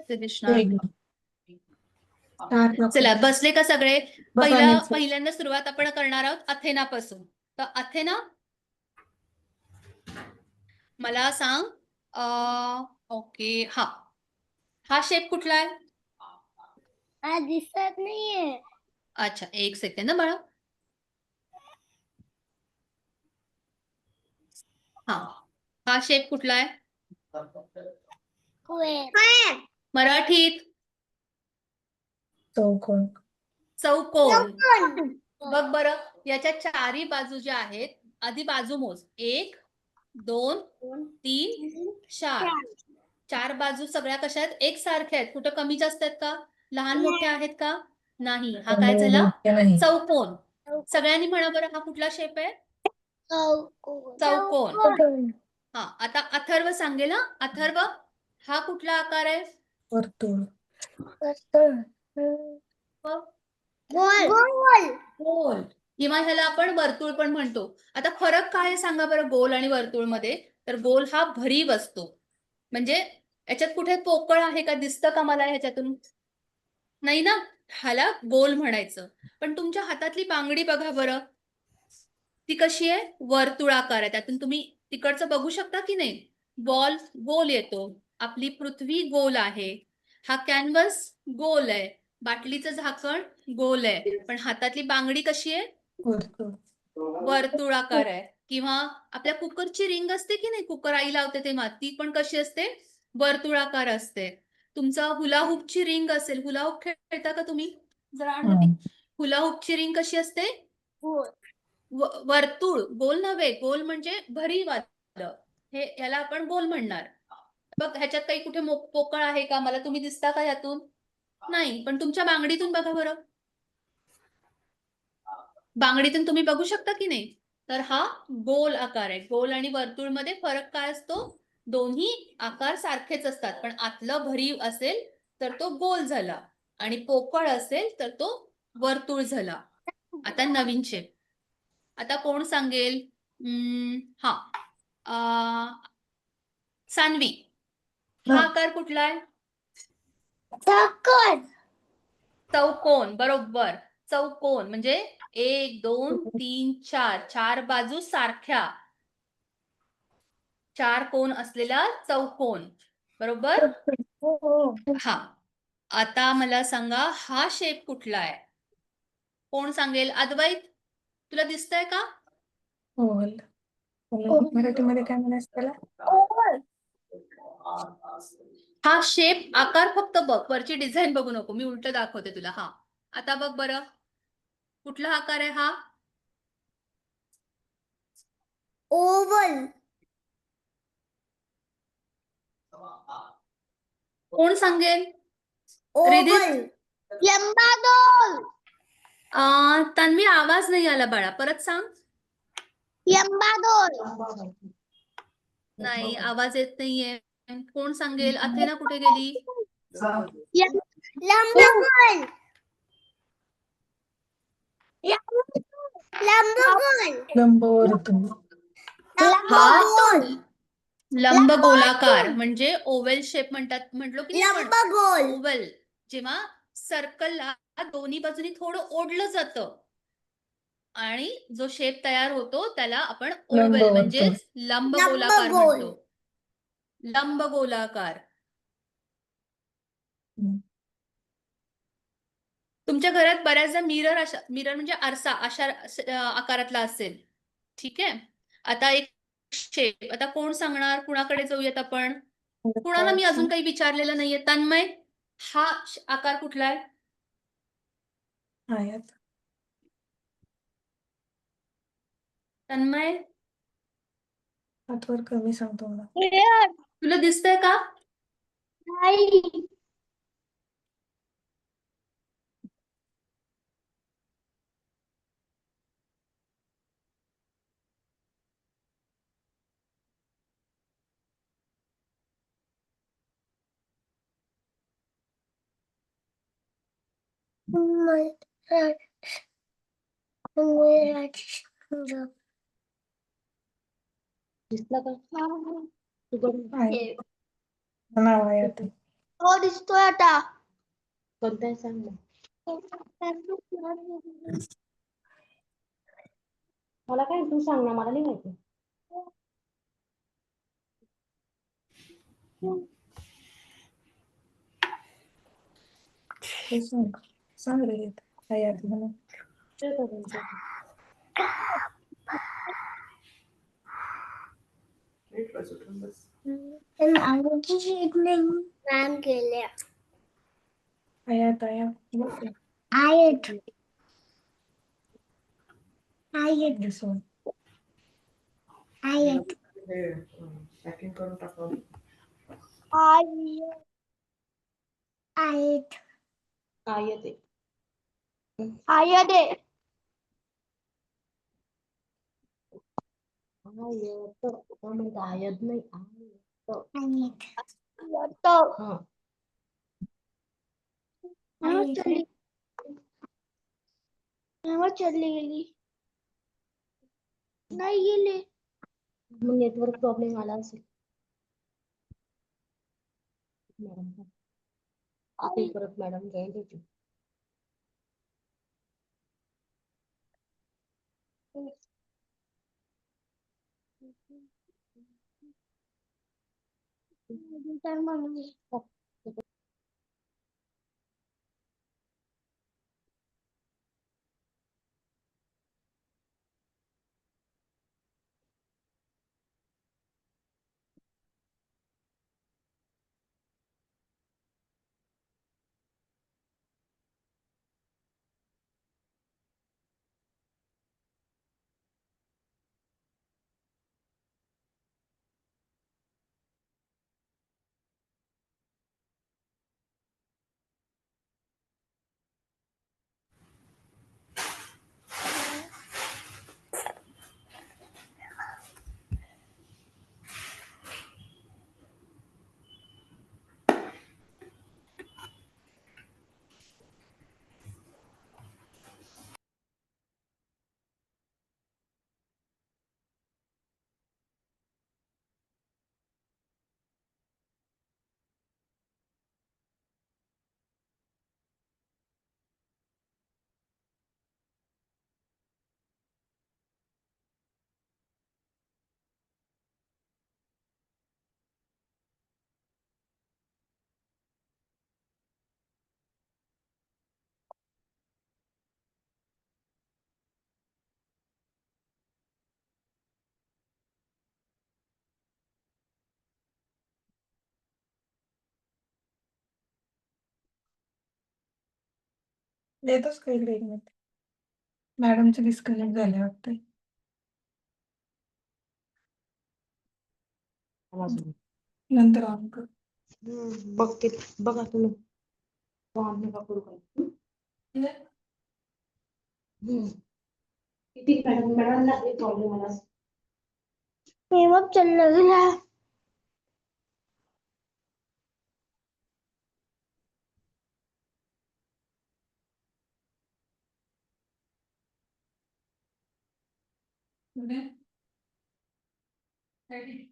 ते दिसणार. एक. चार चला, दाखव. बसले का सगळे? बसायचं. पहिल्यांदा सुरुवात आपण करणार आहोत अथेना पासून. तर अथेना, मला सांग. ओके, हा शेप कुठला आहे? दिसत नाहीये. अच्छा, एक सेकंद ना बाळा. हा शेप कुठला आहे? स्क्वेअर. मराठीत चौकोन. चौकोन. बघ बरं, याच्या चारी बाजू ज्या आहेत, आधी बाजू मोज. 1, 2, 3, 4. 4 बाजू सगळ्या कशा आहेत? एकसारख्या आहेत. कुठं कमी जास्त आहेत का? लहान मोठ्या आहेत का? नाही. हा काय झाला? नाही. चौकोन. सगळ्यांनी म्हणा बरं, हा कुठला शेप आहे? चौकोन. हा, आता अथर्व सांगेल. हा, अथर्व, हा कुठला आकार आहे? वर्तुळ. गोल. किंवा ह्याला आपण वर्तुळ पण म्हणतो. आता फरक काय आहे सांगा बरं गोल आणि वर्तुळ मध्ये? तर गोल हा भरीव असतो. म्हणजे याच्यात कुठे पोकळ आहे का? दिसतं का मला ह्याच्यातून? नाही ना, ह्याला गोल म्हणायचं. पण तुमच्या हातातली बांगडी बघा बरं, ती कशी आहे? वर्तुळाकार आहे. त्यातून तुम्ही तिकडचं बघू शकता की नाही? बॉल गोल येतो. आपली पृथ्वी गोल आहे. हा कॅनव्हास गोल आहे. बाटलीचं झाकण गोल आहे. पण हातातली बांगडी कशी आहे? वर्तुळ. वर्तुळाकार आहे. किंवा आपल्या कुकरची रिंग असते की नाही, कुकर आई लावते तेव्हा, ती पण कशी असते? वर्तुळाकार असते. तुमचा हुला हुपची रिंग असेल, हुला हुप खेळता का तुम्ही? जरा आणलं ती. हुला हुपची रिंग कशी असते? वर्तुळ. गोल नव्हे. गोल म्हणजे भरीव आलं. ह्याला आपण गोल म्हणणार. बघ, ह्याच्यात काही कुठे पोकळ आहे का? मला तुम्ही दिसता का ह्यातून? नाही. पण तुमच्या बांगडीतून बघा बरं. बांगडीतून तुम्ही बघू शकता की नाही? तर हा गोल आकार आहे. गोल आणि वर्तुळ मध्ये फरक काय असतो? दोन्ही आकार सारखेच असतात, पण आतलं भरीव असेल तर तो गोल झाला आणि पोकळ असेल तर तो वर्तुळ झाला. आता नवीन शेप. आता कोण सांगेल? सान्वी, हा आकार कुठला आहे? चौकोन. बरोबर, चौकोन म्हणजे 1, 2, 3, 4. 4 बाजू सारख्या, 4 कोण असलेला चौकोन. बरोबर. हा, आता मला सांगा, हा शेप कुठला आहे? कोण सांगेल? अद्वैत, तुला दिसतंय का? ओव्हल. मराठीमध्ये काय म्हणायचं त्याला? हा शेप आकार फक्त बघ, वरची डिझाईन बघू नको. मी उलट दाखवते तुला. हा, आता बघ बरं, कुठला आकार आहे हा? ओव्हल. कोण सांगेल? ओव्हल. लंबागोल. तन्वी, आवाज नाही आला बाळा, परत सांग. लंबागोल. नाही, आवाज येत नाहीये. कोण सांगेल? अथेना कुठे गेली? लंबागोल. लंबागोल. लंबवर्तुळ. हा लंब गोलाकार म्हणजे ओव्हल शेप म्हणतात. म्हटलो की नाही आपण? लंबागोल. ओव्हल. जेव्हा सर्कलला दोन्ही बाजूनी थोडं ओढलं जातं आणि जो शेप तयार होतो त्याला आपण ओव्हल लंबवर्तुळ. म्हणजेच लंब गोलाकार म्हणतो. लंबगोलाकार. हम्म. तुमच्या घरात बऱ्याचदा मिरर म्हणजे आरसा अशा आकारातला असेल. ठीक आहे. आता एक शेप. आता कोण सांगणार? कुणाकडे जाऊयात आपण? कुणाला मी अजून काही विचारलेलं नाहीये. तन्मय, हा आकार कुठला आहे? आयत. तन्मय, हातवर कमी सांगतो मला. तुला दिसतंय का? नाही. दिसला का? आयत. नाव आयत आहे. हो दिसतोय आता. कोणता आहे सांग ना. मला काय तू सांग ना, मला नाही माहिती. ते सांग. सांग रे. आयत म्हणून. ते बघायचं. मॅम गेल्या. आयत बोल. आयत. आयत. दिसून. आयत. पॅकिंग करून टाका. आयत. आयत. आयत आहे. आयत आहे. आयत. काय म्हणतो? आयत नाही. आयत. हा. चलली गेली. नाही गेली. मग नेटवर्क प्रॉब्लेम आला असेल. मॅडम ते परत मॅडम जॉईन होती. तर मम्मी. येतोच का इकडे 1 मिनिट. मॅडमचे डिस्कनेक्ट झाले वाटतंय. आवाज नाही. नंतर ऑन कर. बघते. बघा तुम्ही. ऑन नका करू काही. किती मॅडमला प्रॉब्लेम आला. मग चलला गेला. पुढे. Ready?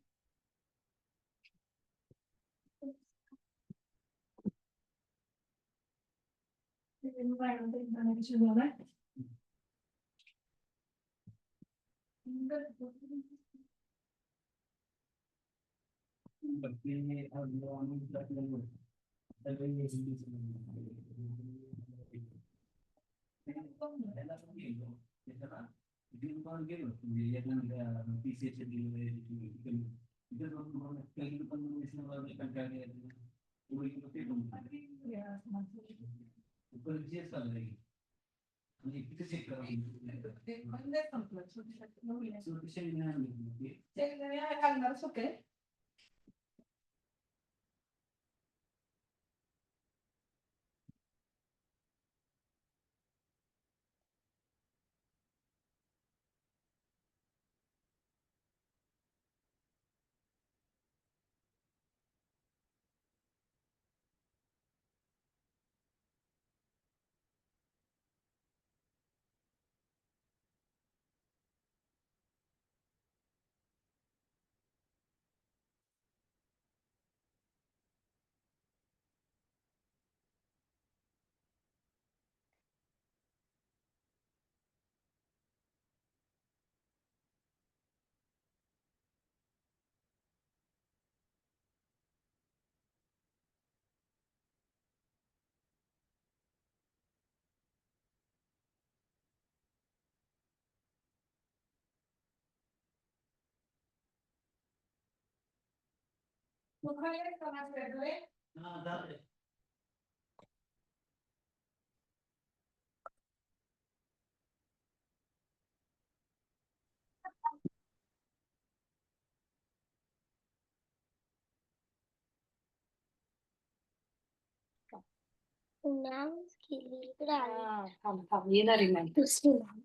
Announce केली इकडे आली. येणार आहे मॅम. दुसरी ma'am.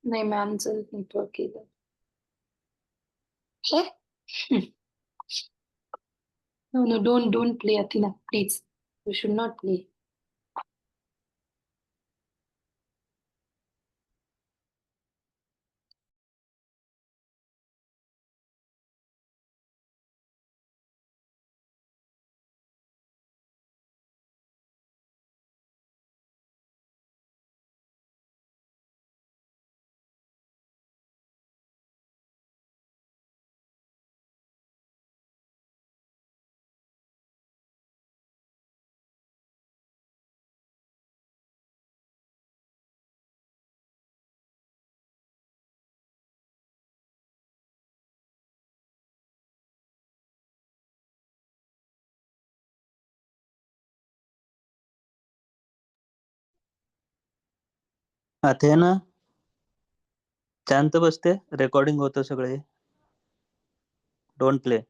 नाही मॅमचं नेटवर्क केलं. हे No, don't play, Athena, please. You should not play. Athena शांत बसते. रेकॉर्डिंग होतं सगळे. Don't play.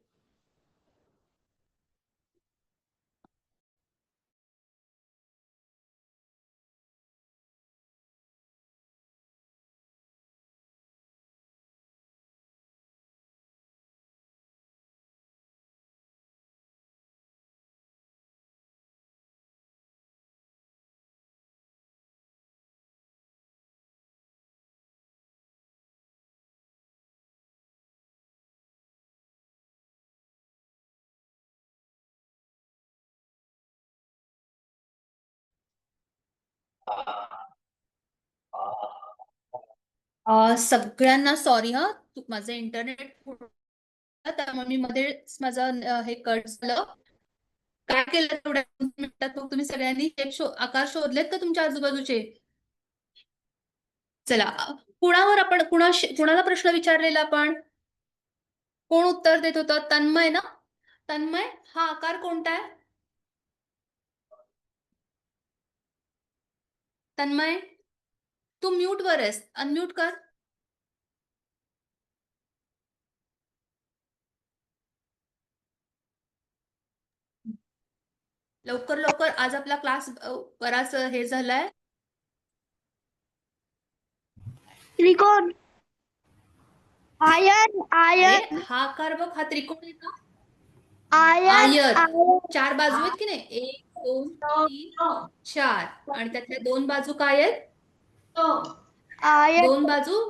सगळ्यांना सॉरी हा, माझं इंटरनेट त्यामुळे मी मध्येच माझं हे कट झालं. काय केलं तेवढ्या 2 मिनिटात मग तुम्ही सगळ्यांनी आकार शोधलेत का तुमच्या आजूबाजूचे? चला, कुणावर आपण कुणाला प्रश्न विचारलेला आपण? कोण उत्तर देत होतं? तन्मय ना? तन्मय, हा आकार कोणता आहे? तन्मय, तू म्यूट वर आहेस, अनम्यूट कर. लवकर लवकर, आज आपला क्लास बराच हे झालाय. त्रिकोण. आयन अरे, हा आकार बघ, हा त्रिकोण आहे का? आयन आयत. आयन 4 बाजू आहेत की नाही? 1 2 3 4 आणि त्यातल्या 2 बाजू काय आहेत? 2 बाजू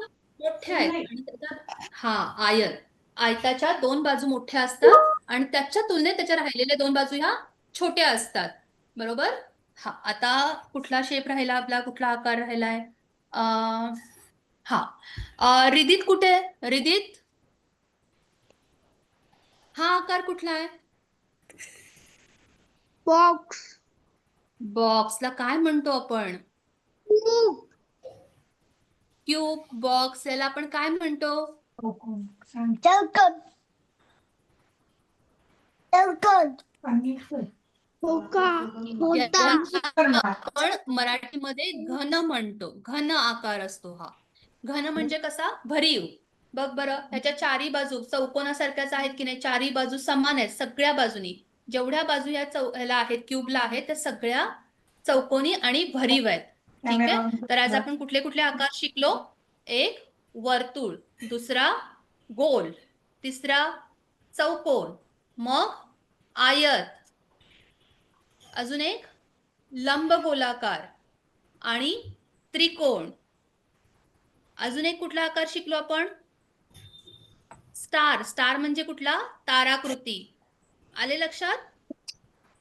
मोठ्या आहेत आणि त्याच्यात आयत. आयताच्या 2 बाजू मोठ्या असतात आणि त्याच्या तुलनेत त्याच्या राहिलेल्या 2 बाजू ह्या छोट्या असतात. बरोबर? हा, आता कुठला शेप राहिला आपला, कुठला आकार राहिलाय? हा, रिदित कुठे आहे? रिदित, हा आकार कुठला आहे? बॉक्स. बॉक्सला काय म्हणतो आपण? क्यूब, बॉक्स, याला आपण काय म्हणतो? चौकोन. सांग. चौकोन. चौकोन. आणि सर. होका. याला होता. आपण मराठीमध्ये घन म्हणतो. घन आकार असतो हा. घन म्हणजे कसा? भरीव. बघ बरं, ह्याच्या चारी बाजू चौकोनासारख्याच आहेत की नाही? चारी बाजू समान आहेत सगळ्या बाजूनी. जेवढ्या बाजू ह्याला आहेत, क्यूबला आहेत, त्या सगळ्या चौकोनी आणि भरीव आहेत. ठीक आहे. तर आज आपण कुठले कुठले आकार शिकलो? एक वर्तुळ, दुसरा गोल, तिसरा चौकोन, मग आयत, अजून एक लंबगोलाकार आणि त्रिकोण. अजून एक कुठला आकार शिकलो आपण? स्टार. स्टार म्हणजे कुठला? ताराकृती. आले लक्षात?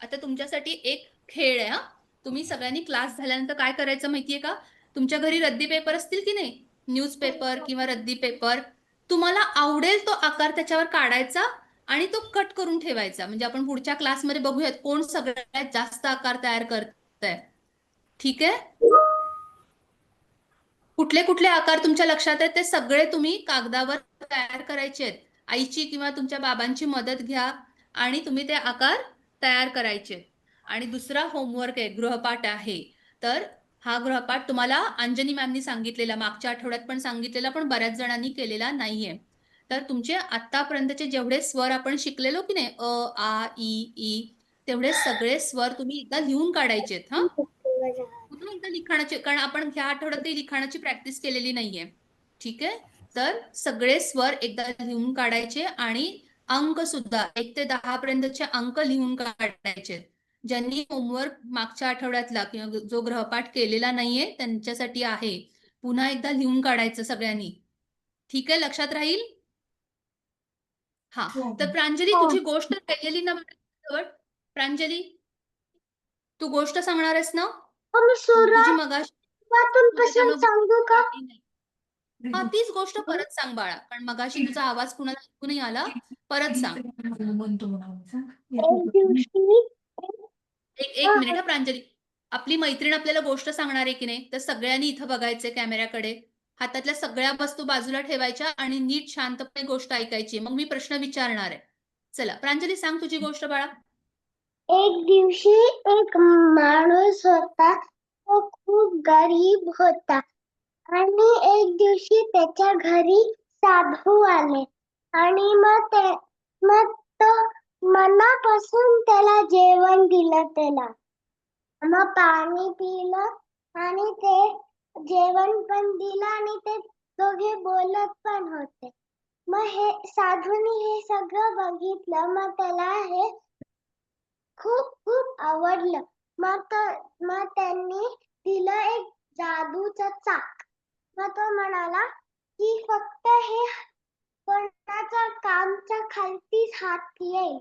आता तुमच्यासाठी एक खेळ आहे. हा, तुम्ही सगळ्यांनी क्लास झाल्यानंतर काय करायचं माहितीये का? तुमच्या घरी रद्दी पेपर असतील की नाही, न्यूजपेपर किंवा रद्दी पेपर, तुम्हाला आवडेल तो आकार त्याच्यावर काढायचा आणि तो कट करून ठेवायचा. म्हणजे आपण पुढच्या क्लासमध्ये बघूयात कोण सगळ्यात जास्त आकार तयार करतंय. ठीक आहे. कुठले कुठले आकार तुमच्या लक्षात आहेत ते सगळे तुम्ही कागदावर तयार करायचे आहेत. आईची किंवा तुमच्या बाबांची मदत घ्या आणि तुम्ही ते आकार तयार करायचे. आणि दुसरा होमवर्क आहे, गृहपाठ आहे. तर हा गृहपाठ तुम्हाला अंजनी मॅमनी सांगितलेला, मागच्या आठवड्यात पण सांगितलेला, पण बऱ्याच जणांनी केलेला नाहीये. तर तुमचे आतापर्यंतचे जेवढे स्वर आपण शिकलेलो की नाही, अ, आ, ई, तेवढे सगळे स्वर तुम्ही एकदा लिहून काढायचे. हा, पुन्हा एकदा लिखाणाची, कारण आपण ह्या आठवड्यात लिखाणाची प्रॅक्टिस केलेली नाहीये. ठीक आहे. तर सगळे स्वर एकदा लिहून काढायचे आणि अंक सुद्धा 1 ते 10 पर्यंतचे अंक लिहून काढायचे. ज्यांनी होमवर्क मागच्या आठवड्यातला किंवा जो गृहपाठ केलेला नाहीये त्यांच्यासाठी आहे. पुन्हा एकदा लिहून काढायचं सगळ्यांनी. ठीक आहे, लक्षात राहील? हा, तर प्रांजली तुझी गोष्ट राहिलेली ना जवळ? प्रांजली, तू गोष्ट सांगणार आहेस ना? मी तुझी मगाशी सुरुवातीपासून सांगू का? हा, तीच गोष्ट परत सांग बाळा, कारण मगाशी तुझा आवाज कुणाला ऐकू नाही आला. परत सांग. म्हणतो म्हणून सांग. एक दिवशी एक मिनिट हा प्रांजली, आपली मैत्रीण आपल्याला गोष्ट सांगणार आहे की नाही, तर सगळ्यांनी इथं बघायचंय कॅमेऱ्याकडे. हातातल्या सगळ्या वस्तू बाजूला ठेवायच्या आणि नीट शांतपणे गोष्ट ऐकायची. मग मी प्रश्न विचारणार आहे. चला प्रांजली, सांग तुझी गोष्ट बाळा. एक दिवशी एक माणूस होता, तो खूप गरीब होता आणि एक दिवशी त्याच्या घरी साधू आले आणि मग तो मनापासून त्याला जेवण दिलं. त्याला मग पाणी पिलं आणि ते जेवण पण दिलं आणि ते दोघे बोलत पण होते. मग हे साधूने हे सगळं बघितलं. मग त्याला हे खूप खूप आवडलं. मग त्यांनी दिलं एक जादूचं चाक. मग तो म्हणाला की फक्त हे कोणाच्या कामच्या खालतीच हात येईल.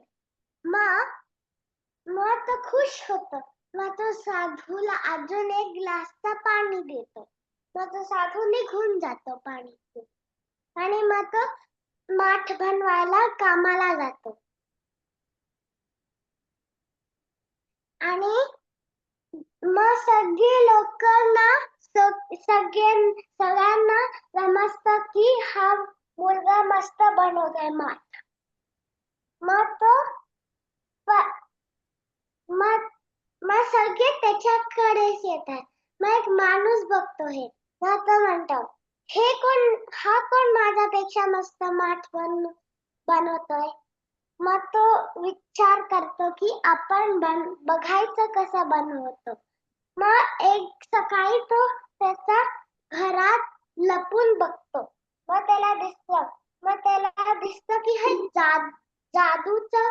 मग तो खुश होतो. मग तो साधूला अजून एक ग्लासचा पाणी देतो. मग तो साधू निघून जातो पाणी पिऊन. आणि मग तो माठ बनवायला कामाला जातो. आणि मग सगळ्यांना समजतं की हा मुलगा मस्त बनवतोय माठ. मग सगळे त्याच्याकडेच येतात. मग एक माणूस बघतो हे. मग तो म्हणतो, हा कोण माझ्यापेक्षा मस्त माठ बनवतोय. मग तो विचार करतो की आपण बघायचं कसं बनवतो. मग एक सकाळी तो त्याच्या घरात लपून बघतो. मग त्याला दिसतं की हे जादूचं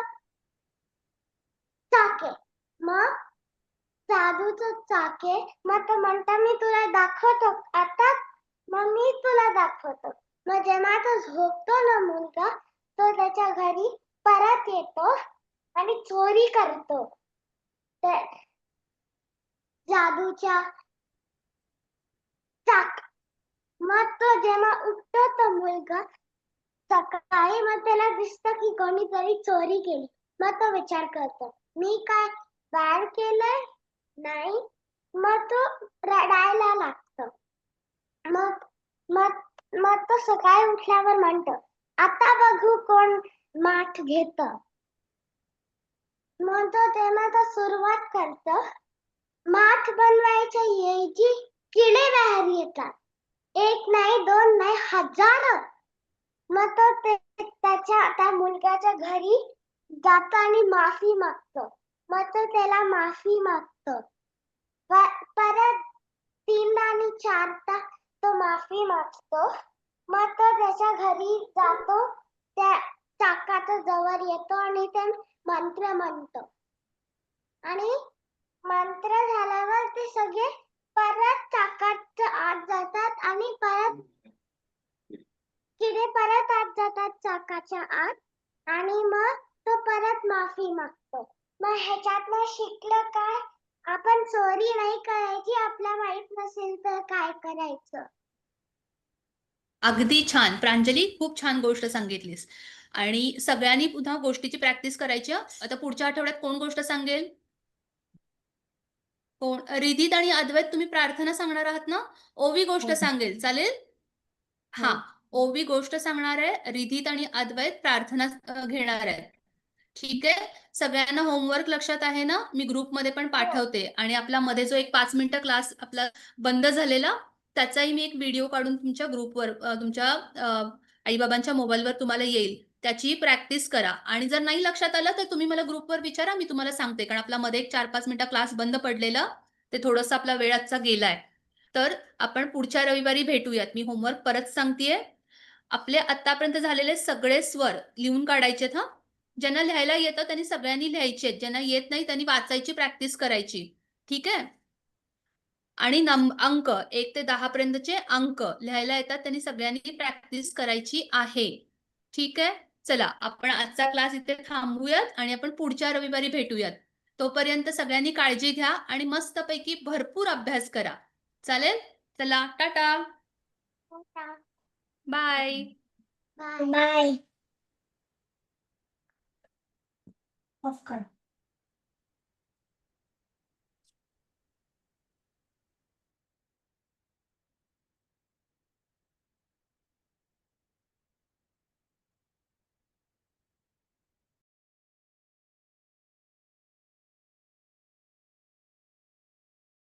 चाक आहे. मग जादूचं चाक आहे. मग तो म्हणतो, मी तुला दाखवतो आता. मग मी तुला दाखवतो. मग जेव्हा तो झोपतो ना मुलगा, तो त्याच्या घरी परत येतो आणि चोरी करतो. जादूच्या चाक. मग तो जेव्हा उठतो तो मुलगा सकाळी, मग त्याला दिसतं की कोणीतरी चोरी केली. मग तो विचार करतो, मी काय बॅड केलंय? नाही. मग तो रडायला लागतो. मग मग मग तो सकाळी उठल्यावर म्हणतो, आता बघू कोण माठ घेतं. मग तो तेव्हा तो सुरुवात करतो. माठ बनवायच्या ऐवजी किडे बाहेर येतात. एक नाही, दोन नाही, हजारो. मग तो त्या मुलग्याच्या घरी जातो आणि माफी मागतो. मग तो त्याला माफी मागतो. परत 3 आणि 4दा तो माफी मागतो. मग तो त्याच्या घरी जातो, त्या चाकाच्या जवळ येतो आणि ते मंत्र म्हणतो. आणि मंत्र झाल्यावर ते सगळे परत चाकाच्या आत जातात आणि परत किडे परत आत जातात चाकाच्या आत. आणि मग तो परत माफी मागतो. मग ह्याच्यातनं शिकलं काय? आपण चोरी नाही करायची. आपल्याला माहित नसेल तर काय करायचं. अगदी छान प्रांजली, खूप छान गोष्ट सांगितलीस. आणि सगळ्यांनी पुन्हा गोष्टीची प्रॅक्टिस करायची हं. आता पुढच्या आठवड्यात कोण गोष्ट सांगेल? कोण? रिधित आणि अद्वैत, तुम्ही प्रार्थना सांगणार आहात ना? ओवी गोष्ट हो. सांगेल, चालेल? हा, ओवी गोष्ट सांगणार आहे, रिधित आणि अद्वैत प्रार्थना घेणार आहे. ठीक आहे, सगळ्यांना होमवर्क लक्षात आहे ना? मी ग्रुपमध्ये पण पाठवते. आणि आपला मध्ये जो एक 5 मिनिटं क्लास आपला बंद झालेला, त्याचाही मी एक व्हिडिओ काढून तुमच्या ग्रुपवर तुमच्या आईबाबांच्या मोबाईलवर तुम्हाला येईल. त्याची प्रॅक्टिस करा. आणि जर नाही लक्षात आलं तर तुम्ही मला ग्रुपवर विचारा, मी तुम्हाला सांगते. कारण आपला मध्ये एक 4-5 मिनिटं क्लास बंद पडलेला, ते थोडंसं आपला वेळ आजचा गेलाय. तर आपण पुढच्या रविवारी भेटूयात. मी होमवर्क परत सांगतेय. आपले आतापर्यंत झालेले सगळे स्वर लिहून काढायचेत हं. ज्यांना लिहायला येतं त्यांनी सगळ्यांनी लिहायचे. ज्यांना येत नाही त्यांनी वाचायची प्रॅक्टिस करायची. ठीक आहे? आणि अंक 1 ते 10 पर्यंतचे अंक लिहायला येतात त्यांनी सगळ्यांनी प्रॅक्टिस करायची आहे. ठीक आहे? चला, आपण आजचा क्लास इथे थांबूयात आणि आपण पुढच्या रविवारी भेटूयात. तोपर्यंत सगळ्यांनी काळजी घ्या आणि मस्तपैकी भरपूर अभ्यास करा. चालेल? चला, टाटा. बाय. बाय. ऑफ कर.